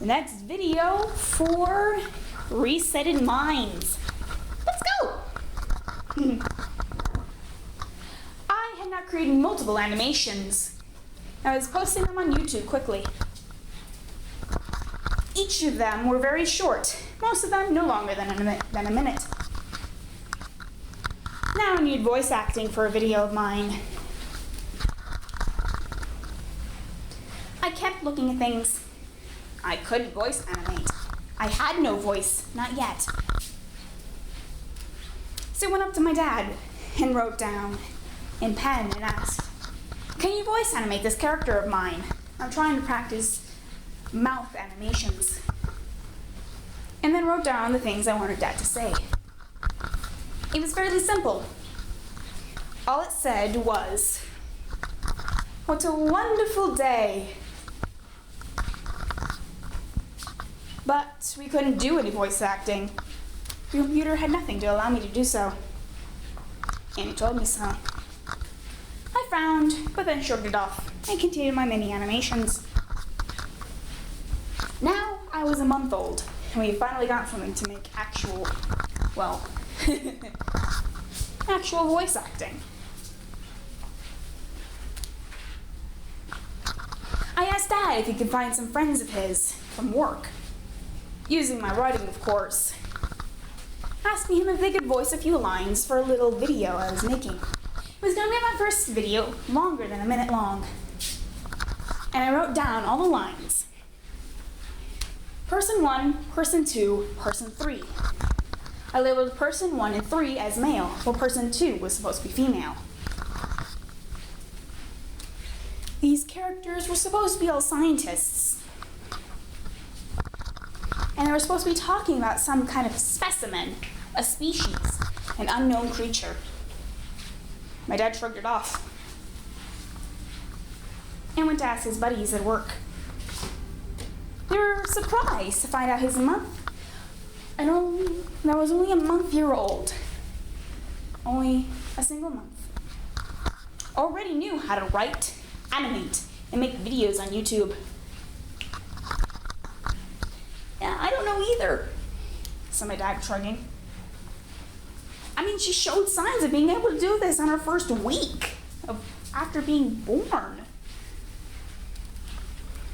the next video for Resetted Minds. Let's go! I had now created multiple animations. I was posting them on YouTube quickly. Each of them were very short, most of them no longer than a minute. Now I need voice acting for a video of mine. I kept looking at things. I couldn't voice animate. I had no voice, not yet. So I went up to my dad and wrote down in pen and asked, "Can you voice animate this character of mine? I'm trying to practice mouth animations." And then wrote down the things I wanted Dad to say. It was fairly simple. All it said was, "What a wonderful day." But we couldn't do any voice acting. The computer had nothing to allow me to do so. And he told me so. I frowned, but then shrugged it off and continued my mini animations. Now I was a month old, and we finally got something to make actual voice acting. I asked Dad if he could find some friends of his from work, using my writing, of course, asking him if they could voice a few lines for a little video I was making. It was going to be my first video, longer than a minute long. And I wrote down all the lines. Person 1, person 2, person 3. I labeled person 1 and 3 as male, while person 2 was supposed to be female. These characters were supposed to be all scientists. And they were supposed to be talking about some kind of specimen, a species, an unknown creature. My dad shrugged it off and went to ask his buddies at work. They were surprised to find out his month, that was only a month-year-old. Only a single month. Already knew how to write, animate, and make videos on YouTube. Yeah, I don't know either, said my dad, shrugging. I mean, she showed signs of being able to do this on her first week after being born.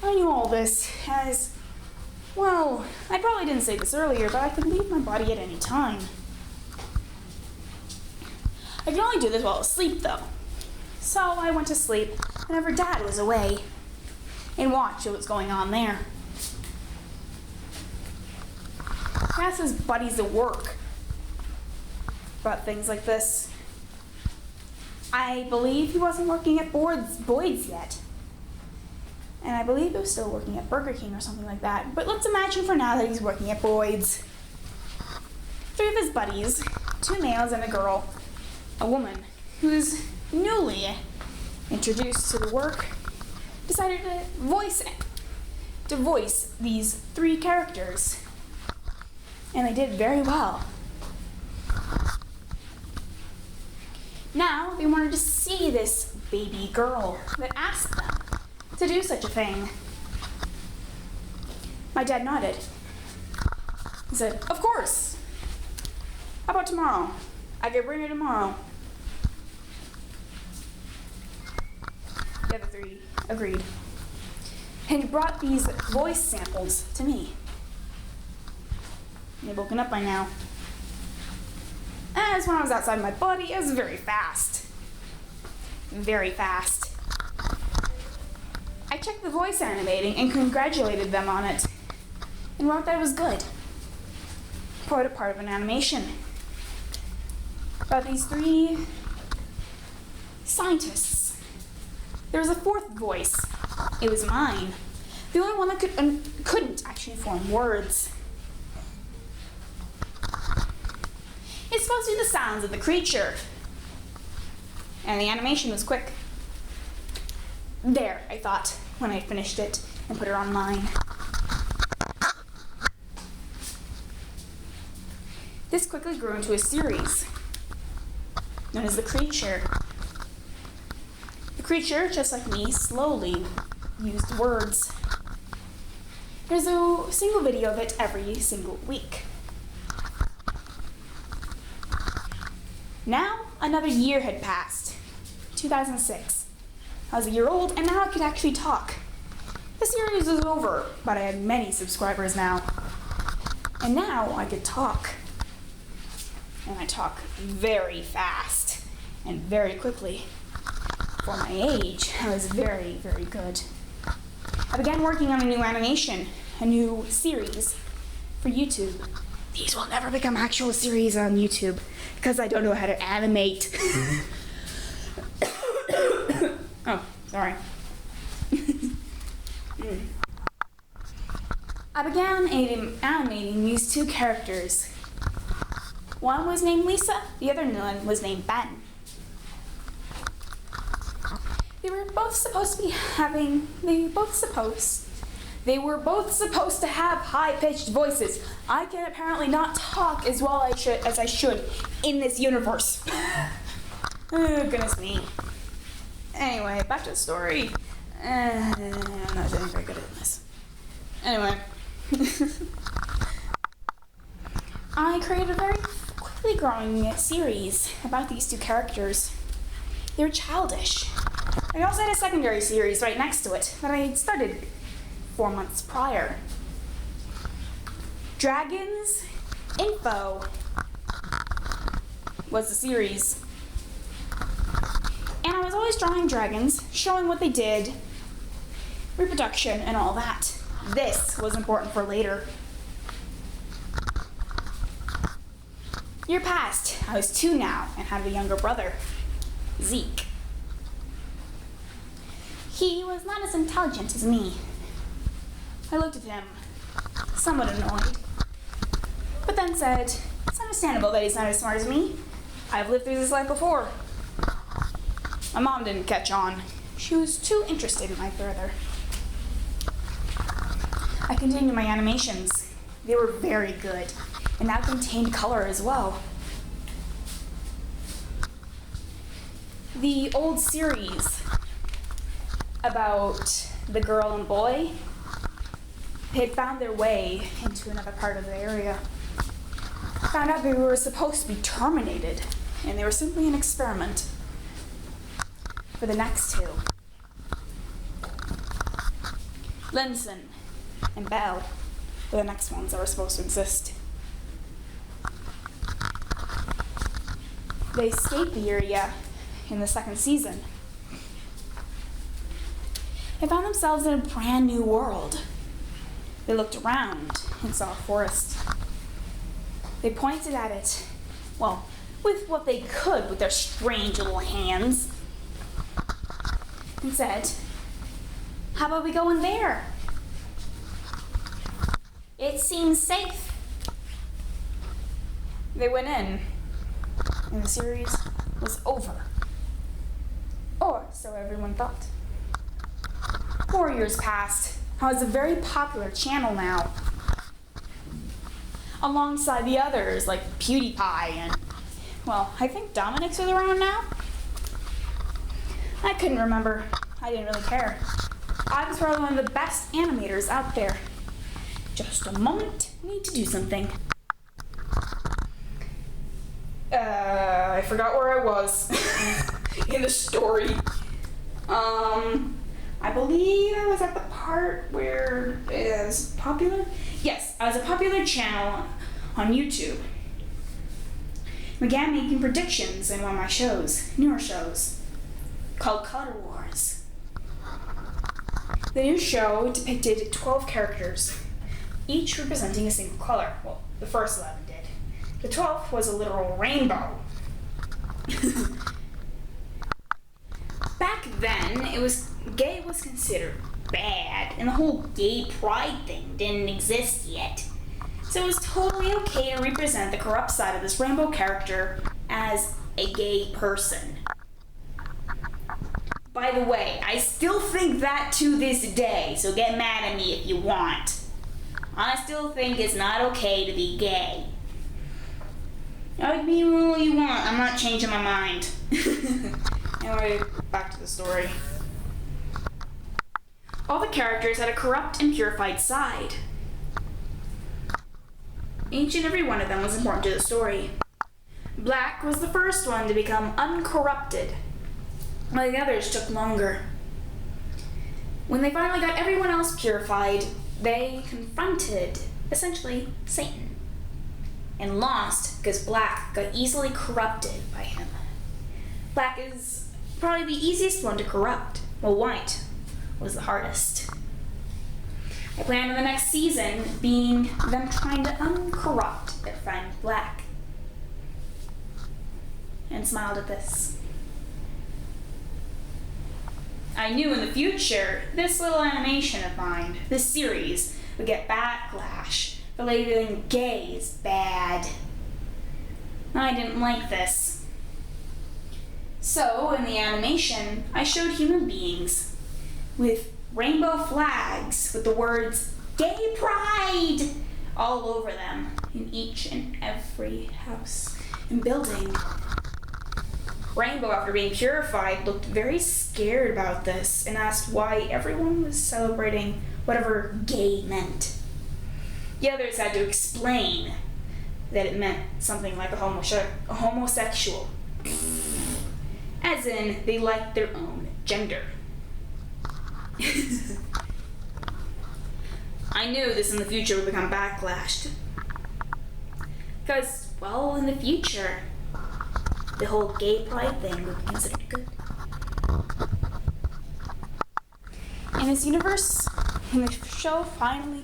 I knew all this as, well, I probably didn't say this earlier, but I could leave my body at any time. I could only do this while asleep, though. So I went to sleep whenever Dad was away and watched what was going on there. He asked his buddies at work about things like this. I believe he wasn't working at Boyd's yet. And I believe he was still working at Burger King or something like that. But let's imagine for now that he's working at Boyd's. 3 of his buddies, 2 males and a girl, a woman who's newly introduced to the work, decided to voice these 3 characters. And they did very well. Now they wanted to see this baby girl that asked them to do such a thing. My dad nodded. He said, "Of course. How about tomorrow? I could bring her tomorrow." The other 3 agreed. And he brought these voice samples to me. They'd woken up by now. As when I was outside my body, it was very fast. Very fast. I checked the voice animating and congratulated them on it, and wrote that it was good. Wrote a part of an animation about these 3 scientists. There was a 4th voice. It was mine. The only one that couldn't actually form words. It's supposed to be the sounds of the creature. And the animation was quick. There, I thought, when I finished it and put it online. This quickly grew into a series known as The Creature. The creature, just like me, slowly used words. There's a single video of it every single week. Now, another year had passed. 2006. I was a year old, and now I could actually talk. The series was over, but I had many subscribers now. And now I could talk. And I talk very fast and very quickly. For my age, I was very, very good. I began working on a new animation, a new series for YouTube. These will never become actual series on YouTube because I don't know how to animate. Oh, sorry. I began animating these two characters. One was named Lisa, the other one was named Ben. They were both supposed to have high-pitched voices. I can apparently not talk as well as I should in this universe. Oh, goodness me. Anyway, back to the story. I'm not doing very good at this. Anyway. I created a very quickly growing series about these two characters. They're childish. I also had a secondary series right next to it that I had started 4 months prior. Dragons Info was the series. And I was always drawing dragons, showing what they did, reproduction, and all that. This was important for later. Year passed. I was 2 now and had a younger brother, Zeke. He was not as intelligent as me. I looked at him, somewhat annoyed, but then said, it's understandable that he's not as smart as me. I've lived through this life before. My mom didn't catch on. She was too interested in my brother. I continued my animations. They were very good, and now contained color as well. The old series about the girl and boy had found their way into another part of the area. Found out they were supposed to be terminated, and they were simply an experiment for the next two. Linson and Belle were the next ones that were supposed to exist. They escaped the area in the second season. They found themselves in a brand new world. They looked around and saw a forest. They pointed at it, well, with what they could with their strange little hands, and said, how about we go in there? It seems safe. They went in, and the series was over. Or so everyone thought. 4 years passed. I was a very popular channel now. Alongside the others like PewDiePie and, well, I think Dominic's was around now. I couldn't remember. I didn't really care. I was probably one of the best animators out there. Just a moment. I need to do something. I forgot where I was in the story. I believe I was at the part where it was popular. Yes, I was a popular channel on YouTube. Began making predictions in one of my shows, newer shows, called Color Wars. The new show depicted 12 characters, each representing a single color. Well, the first 11 did. The 12th was a literal rainbow. Back then, gay was considered bad, and the whole gay pride thing didn't exist yet. So it was totally okay to represent the corrupt side of this rainbow character as a gay person. By the way, I still think that to this day, so get mad at me if you want. I still think it's not okay to be gay. Be all you want, I'm not changing my mind. Anyway, back to the story. All the characters had a corrupt and purified side. Each and every one of them was important to the story. Black was the first one to become uncorrupted, while the others took longer. When they finally got everyone else purified, they confronted, essentially, Satan, and lost because Black got easily corrupted by him. Black is probably the easiest one to corrupt, while White was the hardest. I plan on the next season being them trying to uncorrupt their friend Black. And smiled at this. I knew in the future this little animation of mine, this series, would get backlash for labeling gay as bad. I didn't like this. So, in the animation, I showed human beings with rainbow flags with the words "Gay Pride" all over them in each and every house and building. Rainbow, after being purified, looked very scared about this and asked why everyone was celebrating whatever gay meant. The others had to explain that it meant something like a homosexual, as in they liked their own gender. I knew this in the future would become backlashed. Because, well, in the future, the whole gay pride thing would be considered good. In this universe, when the show finally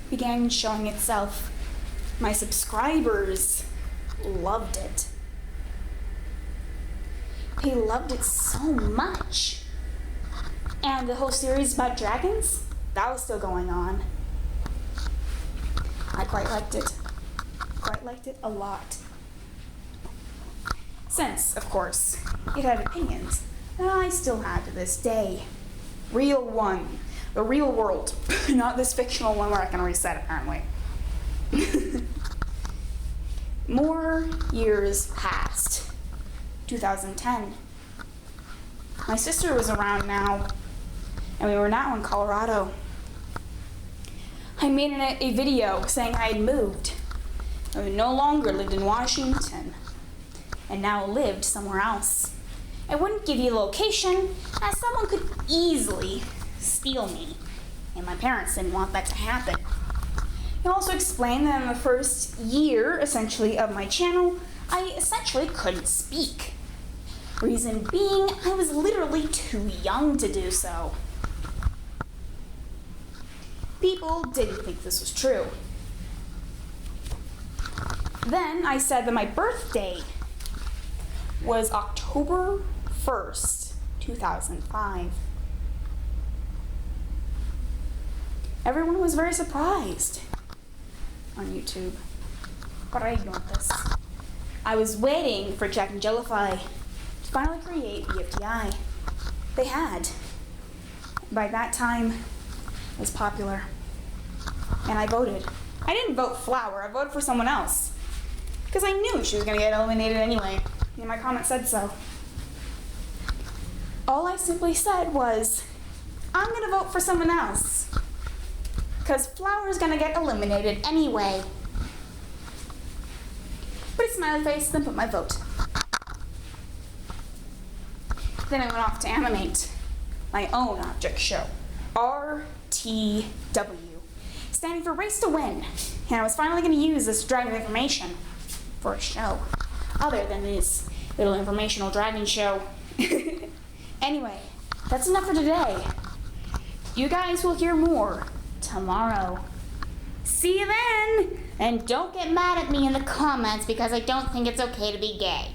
began showing itself, my subscribers loved it. They loved it so much. And the whole series about dragons, that was still going on. I quite liked it. Quite liked it a lot. Since, of course, it had opinions that I still have to this day. Real one. The real world. Not this fictional one where I can reset, apparently. More years passed. 2010. My sister was around now, and we were now in Colorado. I made a video saying I had moved. I no longer lived in Washington, and now lived somewhere else. I wouldn't give you a location, as someone could easily steal me, and my parents didn't want that to happen. I also explained that in the first year, essentially, of my channel, I essentially couldn't speak. Reason being, I was literally too young to do so. People didn't think this was true. Then I said that my birthday was October 1st, 2005. Everyone was very surprised on YouTube, but I ignored this. I was waiting for Jack and Jellify to finally create BFDI. They had. By that time, it was popular, and I voted. I didn't vote Flower, I voted for someone else, because I knew she was going to get eliminated anyway, and my comment said so. All I simply said was, I'm going to vote for someone else, because Flower's going to get eliminated anyway. Put a smiley face, then put my vote. Then I went off to animate my own object show, RTW, standing for Race to Win, and I was finally going to use this dragon information for a show, other than this little informational dragon show. Anyway, that's enough for today. You guys will hear more tomorrow. See you then! And don't get mad at me in the comments because I don't think it's okay to be gay.